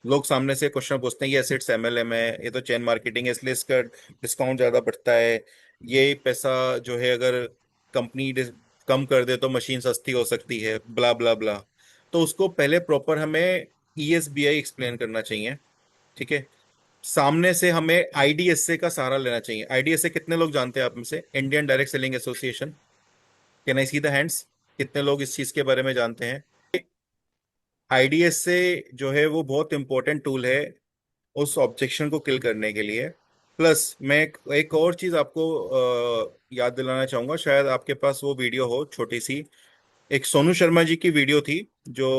लोग सामने से क्वेश्चन पूछते हैं, यस इट्स एमएलएम है, ये तो चेन मार्केटिंग है, इसलिए इसका डिस्काउंट ज्यादा बढ़ता है। ये पैसा जो है अगर कंपनी कम कर दे तो मशीन सस्ती हो सकती है, ब्ला ब्ला ब्ला। तो उसको पहले प्रॉपर हमें ईएसबीआई एक्सप्लेन करना चाहिए। ठीक है। सामने से हमें आईडीएसए का सहारा लेना चाहिए। आईडीएसए कितने लोग जानते हैं आप में से? Indian direct selling association. Can I see the hands? कितने लोग इस चीज के बारे में जानते हैं? आईडीएस से जो है वो बहुत इंपॉर्टेंट टूल है उस ऑब्जेक्शन को किल करने के लिए। प्लस मैं एक और चीज आपको याद दिलाना चाहूंगा, शायद आपके पास वो वीडियो हो छोटी सी। एक सोनू शर्मा जी की वीडियो थी जो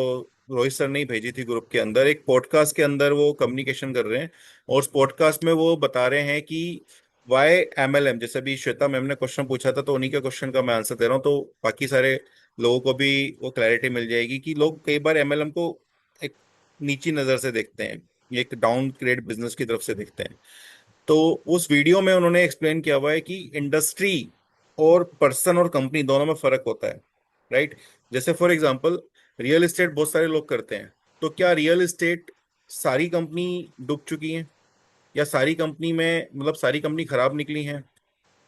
रोहित सर ने ही भेजी थी ग्रुप के अंदर, एक पॉडकास्ट के अंदर वो कम्युनिकेशन कर रहे हैं। और उस पॉडकास्ट में वो बता रहे हैं कि वाई एमएलएम, जैसे भी श्वेता मैम ने क्वेश्चन पूछा था तो उन्हीं के क्वेश्चन का मैं आंसर दे रहा हूँ, तो बाकी सारे लोगों को भी वो क्लैरिटी मिल जाएगी कि लोग कई बार एमएलएम को एक नीची नजर से देखते हैं, एक डाउन ग्रेड बिजनेस की तरफ से देखते हैं। तो उस वीडियो में उन्होंने एक्सप्लेन किया हुआ है कि इंडस्ट्री और पर्सन और कंपनी दोनों में फर्क होता है। राइट। जैसे फॉर एग्जांपल रियल एस्टेट बहुत सारे लोग करते हैं, तो क्या रियल एस्टेट सारी कंपनी डूब चुकी है, या सारी कंपनी में मतलब सारी कंपनी खराब निकली है?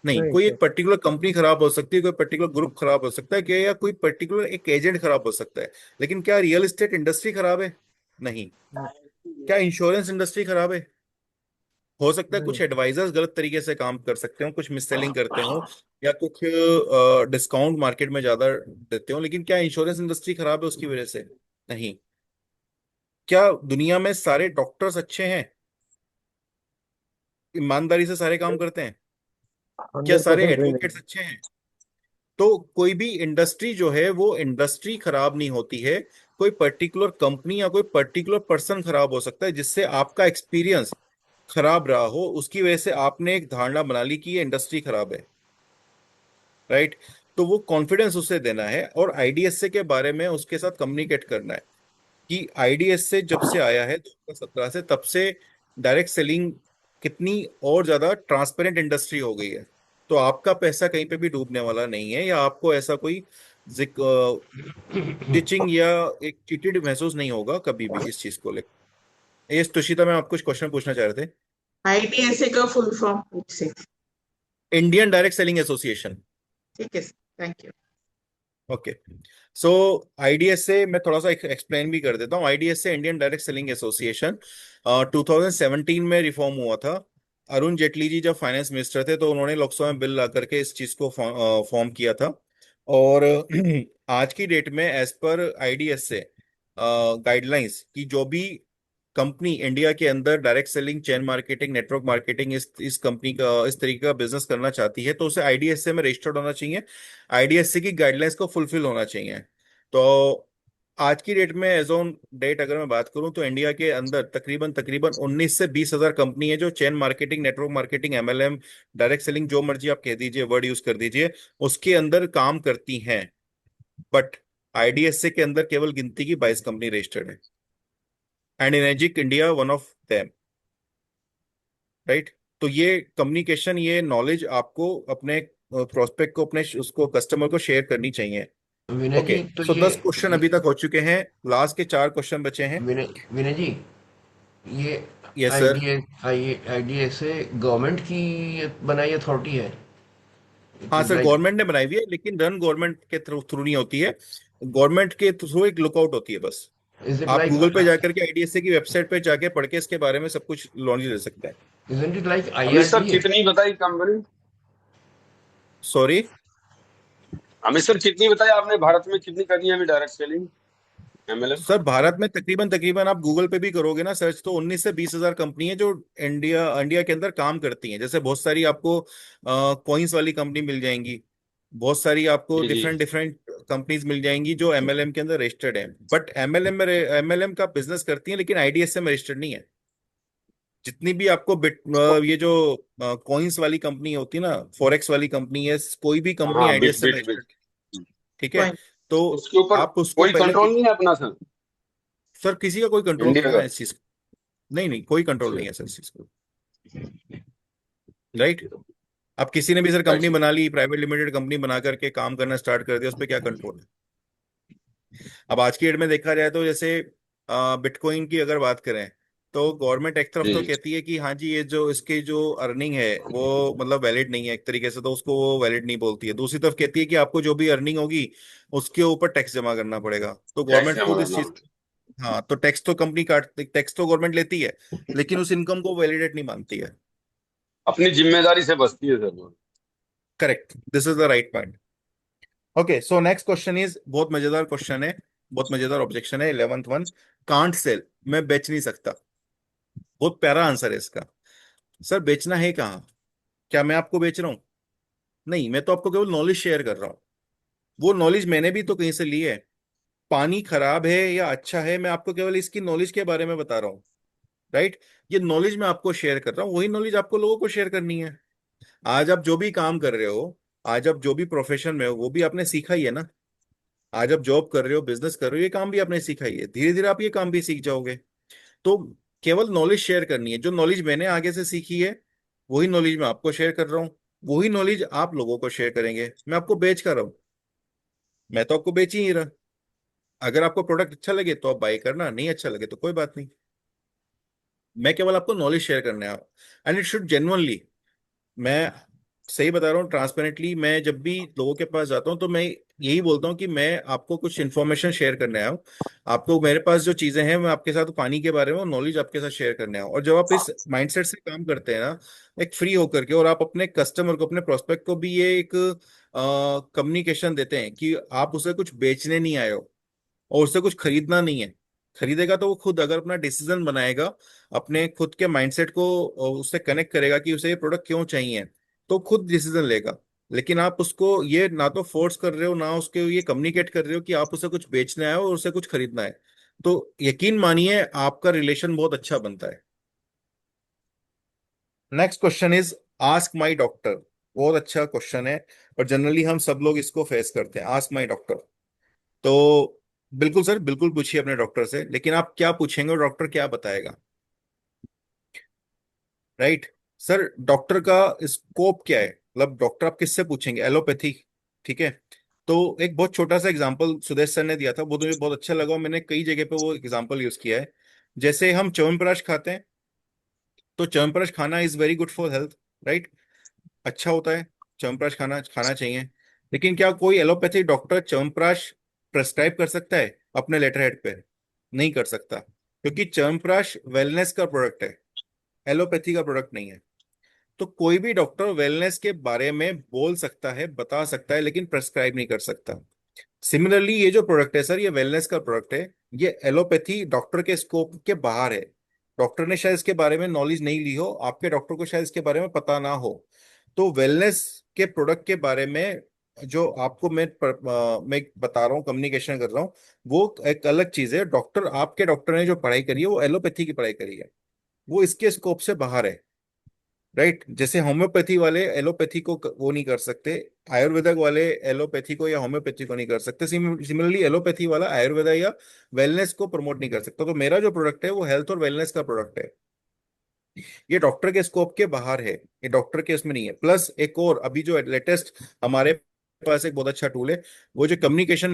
नहीं, नहीं कोई सर। एक पर्टिकुलर कंपनी खराब हो सकती है, कोई पर्टिकुलर ग्रुप खराब हो सकता है, क्या या कोई पर्टिकुलर एक एजेंट खराब हो सकता है। लेकिन क्या रियल एस्टेट इंडस्ट्री खराब है? नहीं। क्या इंश्योरेंस इंडस्ट्री खराब है? हो सकता है कुछ नहीं एडवाइजर्स गलत तरीके से काम कर सकते हो, कुछ मिस सेलिंग करते हो, या कुछ डिस्काउंट मार्केट में ज्यादा देते हो, लेकिन क्या इंश्योरेंस इंडस्ट्री खराब है उसकी वजह से? नहीं। क्या दुनिया में सारे डॉक्टर्स अच्छे हैं, ईमानदारी से सारे काम करते हैं? क्या सारे 100% नहीं। एडवोकेट्स अच्छे हैं? तो कोई भी इंडस्ट्री जो है वो इंडस्ट्री खराब नहीं होती है। कोई पर्टिकुलर कंपनी या कोई पर्टिकुलर पर्सन खराब हो सकता है जिससे आपका एक्सपीरियंस खराब रहा हो, उसकी वजह से आपने एक धारणा बना ली कि ये इंडस्ट्री खराब है। राइट। तो वो कॉन्फिडेंस उसे देना है और आईडीएसए के बारे में उसके साथ कम्युनिकेट करना है कि आईडीएसए जब से आया है 2017 से, तब से डायरेक्ट सेलिंग कितनी और ज्यादा ट्रांसपेरेंट इंडस्ट्री हो गई है। तो आपका पैसा कहीं पे भी डूबने वाला नहीं है, या आपको ऐसा कोई टिचिंग या एक चीटेड महसूस नहीं होगा कभी भी इस चीज को लेकर। ये तुषिता मैं आपको कुछ क्वेश्चन पूछना चाह रहे थे। आईटीएसए का फुल फॉर्म पूछ से। Indian direct selling association. ठीक है, thank you. Okay. So IDSA मैं थोड़ा सा एक्सप्लेन भी कर देता हूँ। IDSA Indian direct selling association 2017 में रिफॉर्म हुआ था। अरुण जेटली जी जब फाइनेंस मिनिस्टर थे तो उन्होंने लोकसभा में बिल ला करके इस चीज को फॉर्म किया था। और आज की डेट में एज पर आईडीएसए गाइडलाइंस की जो भी कंपनी इंडिया के अंदर direct selling, chain marketing, network marketing इस कंपनी का इस तरीके का बिजनेस करना चाहती है तो उसे आईडीएसए में रजिस्टर्ड होना चाहिए, आईडीएसए की गाइडलाइंस को फुलफिल होना चाहिए। तो आज की डेट में एज ऑन डेट अगर मैं बात करूं तो इंडिया के अंदर तकरीबन तकरीबन 19 से 20 हजार कंपनी है जो chain marketing, network marketing, MLM, direct selling, जो मर्जी आप कह दीजिए, वर्ड यूज कर दीजिए, उसके अंदर काम करती हैं। बट आईडीएसए के अंदर केवल गिनती की 22 कंपनी रजिस्टर्ड है, and energic India one of them. Right. तो ये कम्युनिकेशन, ये नॉलेज आपको अपने प्रोस्पेक्ट को, अपने उसको कस्टमर को शेयर करनी चाहिए। विनय ओके। जी तो सो 10 क्वेश्चन अभी तक हो चुके हैं, लास्ट के 4 क्वेश्चन बचे हैं। विनय विनय जी, ये यस सर। आईडीएसए गवर्नमेंट की बनाई अथॉरिटी है? इट हाँ इज सर, लाइक, गवर्नमेंट ने बनाई हुई है, लेकिन रन गवर्नमेंट के थ्रू थ्रू नहीं होती है। गवर्नमेंट के थ्रू एक लुकआउट होती है बस। इज इट आप लाइक, गूगल पे जाकर के आईडीएसए की वेबसाइट पे जाके पढ़ के इसके बारे में सब कुछ नॉलेज ले सकते हैं। Isn't it like Amit sir IRDA? कितनी बताई कंपनी? सॉरी। अमित सर कितनी बताई आपने, भारत में कितनी करनी है अभी direct selling MLM? Sir Bharat में तकरीबन तकरीबन आप गूगल पे भी करोगे ना सर्च, तो 19 से 20 हजार कंपनी है जो इंडिया इंडिया के अंदर काम करती हैं। जैसे बहुत सारी आपको कॉइन्स वाली कंपनी मिल जाएंगी, बहुत सारी आपको जी जी। डिफरेंट डिफरेंट कंपनीज मिल जाएंगी जो एमएलएम के अंदर रजिस्टर्ड है, बट एमएलएम का बिजनेस करती है लेकिन आईडीएसए में रजिस्टर्ड नहीं है। जितनी भी आपको ये जो कॉइन्स वाली कंपनी होती है ना, फॉरेक्स वाली कंपनी है, कोई भी कंपनी हाँ, बिट आईडीएसए में बिट बिट। रजिस्टर्ड, ठीक है। Fine. तो उसके ऊपर आप उसको कोई पहले, कंट्रोल नहीं है अपना सर, सर किसी का कोई कंट्रोल नहीं इंडिया है ना का? इस चीज को। नहीं नहीं, कोई कंट्रोल अच्छा, नहीं है सर इस चीज को, राइट। अब किसी ने भी सर राइट कंपनी सर। बना ली, प्राइवेट लिमिटेड कंपनी बना करके काम करना स्टार्ट कर दिया, उस पर क्या कंट्रोल है? अब आज की डेट में देखा जाए तो जैसे बिटकॉइन की अगर बात करें, तो गवर्नमेंट एक तरफ तो जी कहती है कि हाँ जी ये जो इसकी जो अर्निंग है वो मतलब वैलिड नहीं है एक तरीके से, तो उसको वो वैलिड नहीं बोलती है। दूसरी तरफ कहती है कि आपको जो भी अर्निंग होगी उसके ऊपर टैक्स जमा करना पड़ेगा, तो टैक्स गवर्नमेंट जमा खुद इस करना चीज, होता हाँ तो टैक्स तो कंपनी काट, टैक्स तो गवर्नमेंट लेती है, लेकिन उस इनकम को वैलिडेट नहीं मानती है। है। अपनी जिम्मेदारी से बचती है सर वो। Correct, this is the right point. Okay, so next question is, बहुत मजेदार क्वेश्चन है, बहुत मजेदार ऑब्जेक्शन है, 11th वन। कांट सेल, मैं बेच नहीं सकता। बहुत प्यारा आंसर है इसका। सर बेचना है कहाँ? क्या मैं आपको बेच रहा हूँ? नहीं, मैं तो आपको केवल नॉलेज शेयर कर रहा हूँ। वो नॉलेज मैंने भी तो कहीं से ली है। पानी खराब है या अच्छा है, मैं आपको केवल इसकी नॉलेज के बारे में बता रहा हूँ, राइट। ये नॉलेज मैं आपको शेयर कर रहा हूँ, वही नॉलेज आपको लोगों को शेयर करनी है। आज आप जो भी काम कर रहे हो, आज आप जो भी प्रोफेशन में हो, वो भी आपने सीखा ही है ना। आज आप जॉब कर रहे हो, बिजनेस कर रहे हो, ये काम भी आपने सीखा ही है, धीरे धीरे आप ये काम भी सीख जाओगे। तो केवल नॉलेज शेयर करनी है, जो नॉलेज मैंने आगे से सीखी है वही नॉलेज मैं आपको शेयर कर रहा हूँ, वही नॉलेज आप लोगों को शेयर करेंगे। मैं आपको बेच कर रहा हूँ, मैं तो आपको बेच ही नहीं रहा। अगर आपको प्रोडक्ट अच्छा लगे तो आप बाय करना, नहीं अच्छा लगे तो कोई बात नहीं। मैं केवल आपको नॉलेज शेयर करने आया हूँ, एंड इट शुड जेन्युइनली, मैं सही बता रहा हूँ ट्रांसपेरेंटली। मैं जब भी लोगों के पास जाता हूँ तो मैं यही बोलता हूँ कि मैं आपको कुछ इन्फॉर्मेशन शेयर करने आया हूँ। आपको मेरे पास जो चीजें हैं, मैं आपके साथ पानी के बारे में नॉलेज आपके साथ शेयर करने आया हूँ। और जब आप इस माइंडसेट से काम करते हैं ना, एक फ्री होकर के, और आप अपने कस्टमर को, अपने प्रोस्पेक्ट को भी ये एक कम्युनिकेशन देते हैं कि आप उसे कुछ बेचने नहीं आए हो और उससे कुछ खरीदना नहीं है। खरीदेगा तो वो खुद अगर अपना डिसीजन बनाएगा, अपने खुद के माइंडसेट को उससे कनेक्ट करेगा कि उसे ये प्रोडक्ट क्यों चाहिए, तो खुद डिसीजन लेगा। लेकिन आप उसको ये ना तो फोर्स कर रहे हो, ना उसके ये कम्युनिकेट कर रहे हो कि आप उसे कुछ बेचने आए हो और उसे कुछ खरीदना है, तो यकीन मानिए आपका रिलेशन बहुत अच्छा बनता है। Next question is, ask my doctor. बहुत अच्छा क्वेश्चन है, और जनरली हम सब लोग इसको फेस करते हैं, आस्क माई डॉक्टर। तो बिल्कुल सर, बिल्कुल पूछिए अपने डॉक्टर से, लेकिन आप क्या पूछेंगे और डॉक्टर क्या बताएगा, राइट। सर डॉक्टर का स्कोप क्या है, मतलब डॉक्टर आप किससे पूछेंगे, एलोपैथी, ठीक है। तो एक बहुत छोटा सा एग्जांपल सुदेश सर ने दिया था, वो मुझे बहुत अच्छा लगा, और मैंने कई जगह पे वो एग्जांपल यूज किया है। जैसे हम च्यवनप्राश खाते हैं, तो च्यवनप्राश खाना is very good for health, right, अच्छा होता है, च्यवनप्राश खाना खाना चाहिए। लेकिन क्या कोई एलोपैथिक डॉक्टर च्यवनप्राश प्रेस्क्राइब कर सकता है अपने लेटर हेड पे? नहीं कर सकता, क्योंकि च्यवनप्राश वेलनेस का प्रोडक्ट है, एलोपैथी का प्रोडक्ट नहीं है। तो कोई भी डॉक्टर वेलनेस के बारे में बोल सकता है, बता सकता है, लेकिन प्रेस्क्राइब नहीं कर सकता। सिमिलरली ये जो प्रोडक्ट है सर, ये वेलनेस का प्रोडक्ट है, ये एलोपैथी डॉक्टर के स्कोप के बाहर है। डॉक्टर ने शायद इसके बारे में नॉलेज नहीं ली हो, आपके डॉक्टर को शायद इसके बारे में पता ना हो। तो वेलनेस के प्रोडक्ट के बारे में जो आपको मैं बता रहा हूँ, कम्युनिकेशन कर रहा हूँ, वो एक अलग चीज है। डॉक्टर, आपके डॉक्टर ने जो पढ़ाई करी है वो एलोपैथी की पढ़ाई करी है, वो इसके स्कोप से बाहर है, राइट। जैसे होम्योपैथी वाले एलोपैथी को वो नहीं कर सकते, आयुर्वेदिक वाले एलोपैथी को या होम्योपैथी को नहीं कर सकते, सिमिलरली एलोपैथी वाला आयुर्वेदा या वेलनेस को प्रमोट नहीं कर सकता। तो मेरा जो प्रोडक्ट है वो हेल्थ और वेलनेस का प्रोडक्ट है, ये डॉक्टर के स्कोप के बाहर है, ये डॉक्टर के इसमें नहीं है। प्लस एक और अभी जो लेटेस्ट हमारे पास एक बहुत अच्छा टूल है, वो जो कम्युनिकेशन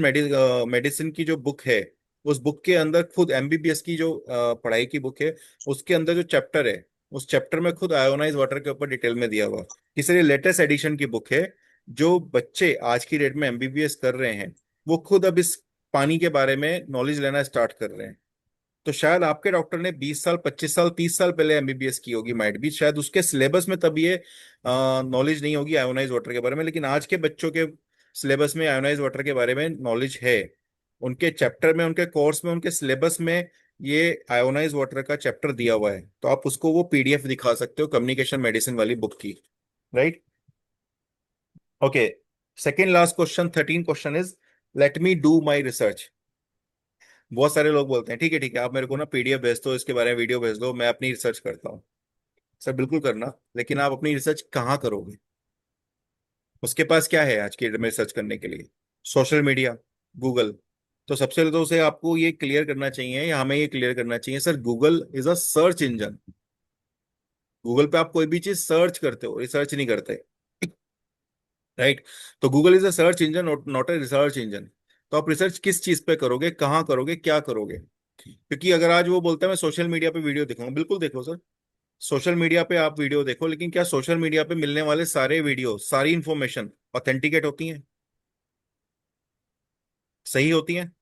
मेडिसिन की जो बुक है, उस बुक के अंदर खुद एमबीबीएस की जो पढ़ाई की बुक है, उसके अंदर जो चैप्टर है, उस चैप्टर में खुद आयोनाइज वाटर के ऊपर डिटेल में दिया हुआ। तीसरी लेटेस्ट एडिशन की बुक है, जो बच्चे आज की डेट में एमबीबीएस कर रहे हैं, वो खुद अब इस पानी के बारे में नॉलेज लेना स्टार्ट कर रहे हैं। तो शायद आपके डॉक्टर ने 20 साल, 25 साल, 30 साल पहले एमबीबीएस की होगी, माइट भी, शायद उसके सिलेबस में तब ये नॉलेज नहीं होगी आयोनाइज वाटर के बारे में, लेकिन आज के बच्चों के सिलेबस में आयोनाइज वाटर के बारे में नॉलेज है। उनके चैप्टर में, उनके कोर्स में, उनके सिलेबस में ये आयोनाइज वाटर का चैप्टर दिया हुआ है, तो आप उसको वो पीडीएफ दिखा सकते हो कम्युनिकेशन मेडिसिन वाली बुक की, right. Okay, second last question, 13 question is, let me do my research. बहुत सारे लोग बोलते हैं ठीक है आप मेरे को ना पीडीएफ भेज दो, इसके बारे में वीडियो भेज दो, मैं अपनी रिसर्च करता हूँ। सर बिल्कुल करना, लेकिन आप अपनी रिसर्च कहाँ करोगे? उसके पास क्या है आज की डेट में रिसर्च करने के लिए? Social media, Google. तो सबसे पहले तो उसे आपको ये क्लियर करना चाहिए, या हमें ये क्लियर करना चाहिए, sir Google is a search engine. Google पे आप कोई भी चीज सर्च करते हो, रिसर्च नहीं करते, राइट? तो Google is a search engine, not a research engine. तो आप रिसर्च किस चीज पे करोगे, कहाँ करोगे, क्या करोगे? क्योंकि अगर आज वो बोलता है मैं सोशल मीडिया पे वीडियो देखूंगा, बिल्कुल देखो सर, सोशल मीडिया पे आप वीडियो देखो, लेकिन क्या सोशल मीडिया पे मिलने वाले सारे वीडियो, सारी इंफॉर्मेशन ऑथेंटिकेट होती हैं, सही होती हैं?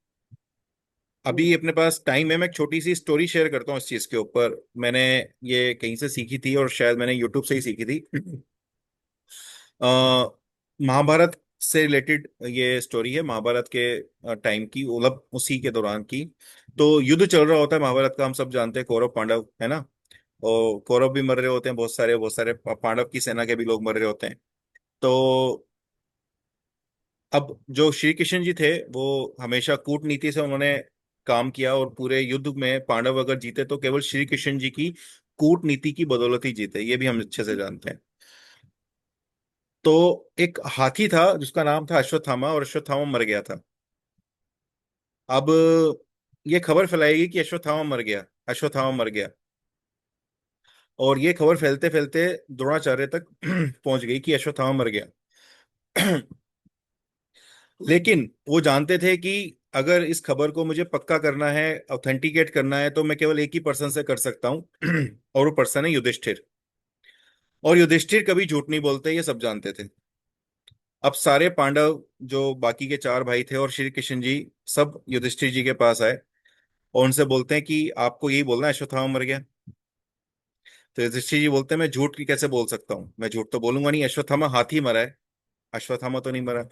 अभी अपने पास टाइम है, मैं एक छोटी सी स्टोरी शेयर करता हूँ इस चीज के ऊपर। मैंने ये कहीं से सीखी थी, और शायद मैंने यूट्यूब से ही सीखी थी। महाभारत से रिलेटेड ये स्टोरी है, महाभारत के टाइम की, मतलब उसी के दौरान की। तो युद्ध चल रहा होता है महाभारत का, हम सब जानते हैं, कौरव पांडव, है ना? और कौरव भी मर रहे होते हैं, बहुत सारे पांडव की सेना के भी लोग मर रहे होते हैं। तो अब जो श्री कृष्ण जी थे, वो हमेशा कूटनीति से उन्होंने काम किया, और पूरे युद्ध में पांडव अगर जीते तो केवल श्री कृष्ण जी की कूटनीति की बदौलत ही जीते, ये भी हम अच्छे से जानते हैं। तो एक हाथी था जिसका नाम था अश्वत्थामा, और अश्वत्थामा मर गया था। अब ये खबर फैलाएगी कि अश्वत्थामा मर गया, अश्वत्थामा मर गया, और ये खबर फैलते फैलते द्रोणाचार्य तक पहुंच गई कि अश्वत्थामा मर गया। लेकिन वो जानते थे कि अगर इस खबर को मुझे पक्का करना है, ऑथेंटिकेट करना है, तो मैं केवल एक ही पर्सन से कर सकता हूँ। और वो पर्सन है युधिष्ठिर। और युधिष्ठिर कभी झूठ नहीं बोलते, ये सब जानते थे। अब सारे पांडव, जो बाकी के चार भाई थे, और श्री कृष्ण जी, सब युधिष्ठिर जी के पास आए, और उनसे बोलते हैं कि आपको यही बोलना है अश्वत्थामा मर गया। तो युधिष्ठिर जी बोलते हैं मैं झूठ की कैसे बोल सकता हूँ, मैं झूठ तो बोलूंगा नहीं, अश्वत्थामा हाथी मरा है, अश्वत्थामा तो नहीं मरा।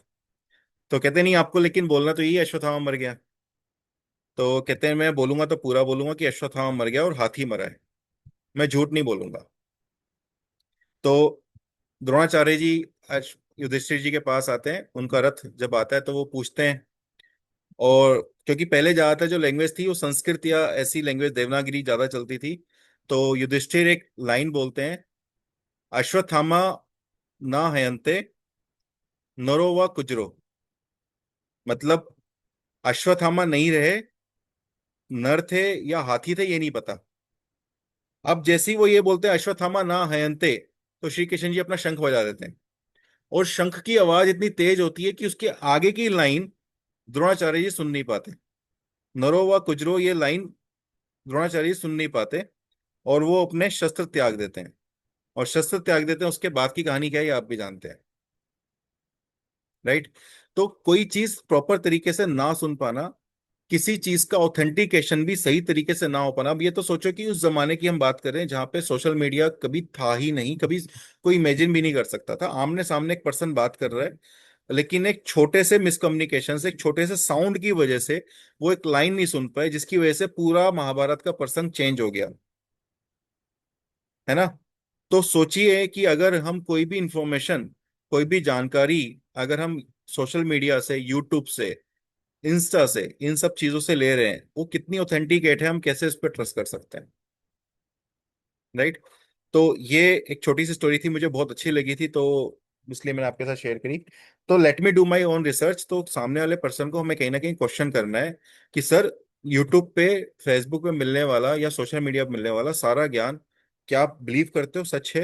तो कहते नहीं, आपको लेकिन बोलना तो यही है अश्वत्थामा मर गया। तो कहते हैं मैं बोलूंगा तो पूरा बोलूंगा कि अश्वत्थामा मर गया और हाथी मरा है, मैं झूठ नहीं बोलूंगा। तो द्रोणाचार्य जी युधिष्ठिर जी के पास आते हैं, उनका रथ जब आता है तो वो पूछते हैं, और क्योंकि पहले ज्यादातर जो लैंग्वेज थी वो संस्कृत या ऐसी लैंग्वेज देवनागरी ज्यादा चलती थी। तो युधिष्ठिर एक लाइन बोलते हैं, अश्वत्थामा ना हयन्ते नरो व कुजरो। मतलब अश्वत्थामा नहीं रहे, नर थे या हाथी थे ये नहीं पता। अब जैसे ही वो ये बोलते हैं अश्वत्थामा ना हयन्ते, तो श्री कृष्ण जी अपना शंख बजा देते हैं, और शंख की आवाज इतनी तेज होती है कि उसके आगे की लाइन द्रोणाचार्य जी सुन नहीं पाते। नरो व कुजरो ये लाइन द्रोणाचार्य जी सुन नहीं पाते, और वो अपने शस्त्र त्याग देते हैं। और शस्त्र त्याग देते हैं, उसके बाद की कहानी क्या है ये आप भी जानते हैं, राइट? तो कोई चीज प्रॉपर तरीके से ना सुन पाना, किसी चीज का ऑथेंटिकेशन भी सही तरीके से ना हो पाना। अब ये तो सोचो कि उस जमाने की हम बात कर रहे हैं जहां पे सोशल मीडिया कभी था ही नहीं, कभी कोई इमेजिन भी नहीं कर सकता था, आमने सामने एक पर्सन बात कर रहा है, लेकिन एक छोटे से मिसकम्युनिकेशन से, एक छोटे से साउंड की वजह से वो एक लाइन नहीं सुन पाए, जिसकी वजह से पूरा महाभारत का प्रसंग चेंज हो गया, है ना? तो सोचिए कि अगर हम कोई भी इंफॉर्मेशन, कोई भी जानकारी, अगर हम सोशल मीडिया से, यूट्यूब से, इंस्टा से, इन सब चीजों से ले रहे हैं, वो कितनी ऑथेंटिकेट है, हम कैसे इस पर ट्रस्ट कर सकते हैं, राइट? तो ये एक छोटी सी स्टोरी थी, मुझे बहुत अच्छी लगी थी, तो इसलिए मैंने आपके साथ शेयर करी। तो let me do my own research. तो सामने वाले पर्सन को हमें कहीं ना कहीं क्वेश्चन करना है कि सर यूट्यूब पे, फेसबुक पे मिलने वाला या सोशल मीडिया पे मिलने वाला सारा ज्ञान क्या आप बिलीव करते हो सच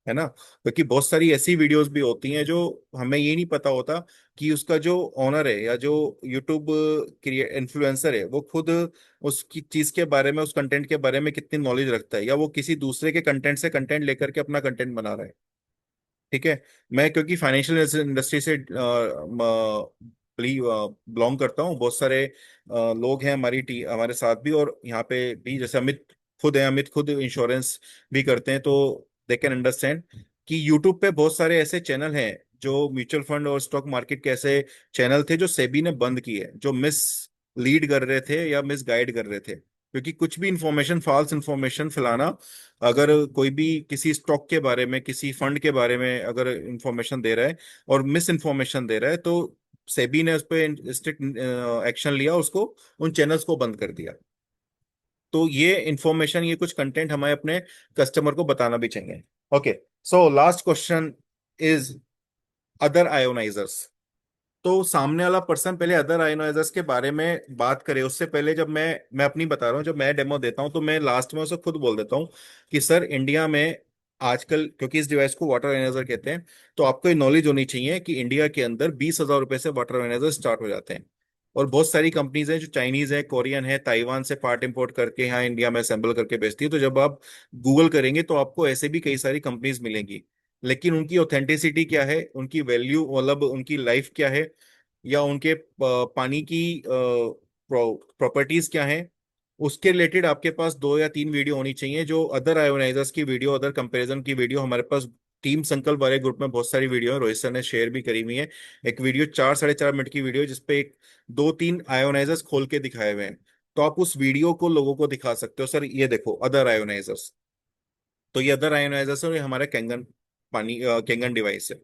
है ना? क्योंकि बहुत सारी ऐसी वीडियोस भी होती हैं जो हमें ये नहीं पता होता कि उसका जो ओनर है या जो यूट्यूब इन्फ्लुएंसर है, वो खुद उसकी चीज के बारे में, उस कंटेंट के बारे में कितनी नॉलेज रखता है, या वो किसी दूसरे के कंटेंट से कंटेंट लेकर के अपना कंटेंट बना रहा है। ठीक है, मैं क्योंकि फाइनेंशियल इंडस्ट्री से बिलोंग करता हूँ, बहुत सारे लोग हैं हमारी हमारे साथ भी, और यहाँ पे भी, जैसे अमित खुद है, अमित खुद इंश्योरेंस भी करते हैं, तो दे कैन अंडरस्टैंड कि यूट्यूब पे बहुत सारे ऐसे चैनल हैं जो म्यूचुअल फंड और स्टॉक मार्केट के ऐसे चैनल थे जो सेबी ने बंद किए, जो मिस लीड कर रहे थे या मिस गाइड कर रहे थे। क्योंकि कुछ भी इंफॉर्मेशन, फॉल्स इंफॉर्मेशन फैलाना, अगर कोई भी किसी स्टॉक के बारे में, किसी फंड के बारे में अगर इंफॉर्मेशन दे रहा है और मिस इंफॉर्मेशन दे रहा है, तो सेबी ने उस पर स्ट्रिक्ट एक्शन लिया, उसको उन चैनल्स को बंद कर दिया। तो ये इंफॉर्मेशन, ये कुछ कंटेंट हमें अपने कस्टमर को बताना भी चाहिए। Okay, so last question is other ionizers. तो सामने वाला पर्सन पहले अदर आयोनाइजर्स के बारे में बात करे उससे पहले, जब मैं अपनी बता रहा हूँ, जब मैं डेमो देता हूँ तो मैं लास्ट में उसे खुद बोल देता हूँ कि सर इंडिया में आजकल, क्योंकि इस डिवाइस को वाटर आयोनाइजर कहते हैं, तो आपको ये नॉलेज होनी चाहिए कि इंडिया के अंदर 20,000 रुपए से वाटर आयोनाइजर स्टार्ट हो जाते हैं। और बहुत सारी कंपनीज हैं जो चाइनीज है, कोरियन है, ताइवान से पार्ट इंपोर्ट करके यहाँ इंडिया में असेंबल करके बेचती है। तो जब आप गूगल करेंगे तो आपको ऐसे भी कई सारी कंपनीज मिलेंगी, लेकिन उनकी ऑथेंटिसिटी क्या है, उनकी वैल्यू मतलब उनकी लाइफ क्या है, या उनके पानी की प्रॉपर्टीज क्या हैं, उसके रिलेटेड आपके पास 2 या 3 वीडियो होनी चाहिए। जो अदर आयोनाइजर्स की वीडियो, अदर कंपैरिजन की वीडियो, हमारे पास टीम संकल्प वाले ग्रुप में बहुत सारी वीडियो है, रोहित सर ने शेयर भी करी हुई है। एक वीडियो 4 साढ़े 4 मिनट की वीडियो जिसपे एक 2-3 आयोनाइजर्स खोल के दिखाए हुए हैं। तो आप उस वीडियो को लोगों को दिखा सकते हो, सर ये देखो अदर आयोनाइजर्स। तो ये अदर आयोनाइजर्स और ये हमारा कैंगन पानी कैंगन डिवाइस है।